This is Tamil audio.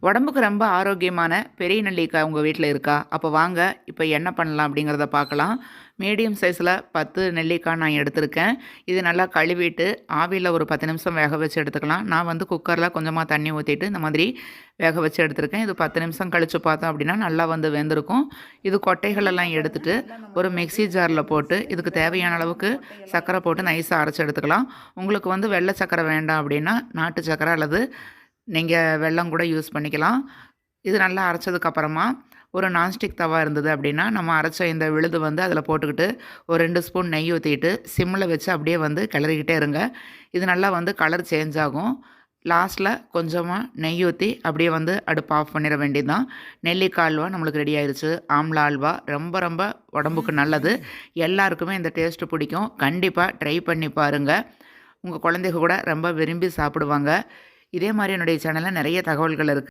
உடம்புக்கு ரொம்ப ஆரோக்கியமான பெரிய நெல்லிக்காய் உங்கள் வீட்டில் இருக்கா? அப்போ வாங்க இப்போ என்ன பண்ணலாம் அப்படிங்கிறத பார்க்கலாம். மீடியம் சைஸில் 10 நெல்லிக்காய் நான் எடுத்திருக்கேன். இது நல்லா கழுவிட்டு ஆவியில ஒரு 10 நிமிஷம் வேக வச்சு எடுத்துக்கலாம். நான் வந்து குக்கரில் கொஞ்சமாக தண்ணி ஊற்றிட்டு இந்த மாதிரி வேக வச்சு எடுத்திருக்கேன். இது 10 நிமிஷம் கழித்து பார்த்தோம் அப்படின்னா நல்லா வந்து வெந்திருக்கும். இது கொட்டைகளெல்லாம் எடுத்துட்டு ஒரு மிக்ஸி ஜாரில் போட்டு இதுக்கு தேவையான அளவுக்கு சர்க்கரை போட்டு நைஸாக அரைச்சி எடுத்துக்கலாம். உங்களுக்கு வந்து வெள்ளை சர்க்கரை வேண்டாம் அப்படின்னா நாட்டு சர்க்கரை அல்லது நீங்கள் வெல்லம் கூட யூஸ் பண்ணிக்கலாம். இது நல்லா அரைச்சதுக்கப்புறமா ஒரு நான்ஸ்டிக் தவா இருந்தது அப்படின்னா, நம்ம அரைச்ச இந்த விழுது வந்து அதில் போட்டுக்கிட்டு ஒரு 2 ஸ்பூன் நெய் ஊற்றிட்டு சிம்மில் வச்சு அப்படியே வந்து கிளறிக்கிட்டே இருங்க. இது நல்லா வந்து கலர் சேஞ்ச் ஆகும். லாஸ்ட்டில் கொஞ்சமாக நெய் ஊற்றி அப்படியே வந்து அடுப்பு ஆஃப் பண்ணிட வேண்டியது தான். நெல்லிக்காய் அல்வா நம்மளுக்கு ரெடி ஆயிடுச்சு. ஆம்லா அல்வா ரொம்ப ரொம்ப உடம்புக்கு நல்லது. எல்லாருக்குமே இந்த டேஸ்ட்டு பிடிக்கும். கண்டிப்பாக ட்ரை பண்ணி பாருங்கள். உங்கள் குழந்தைங்க கூட ரொம்ப விரும்பி சாப்பிடுவாங்க. இதே மாதிரி என்னுடைய சேனலில் நிறைய தகவல்கள் இருக்குது.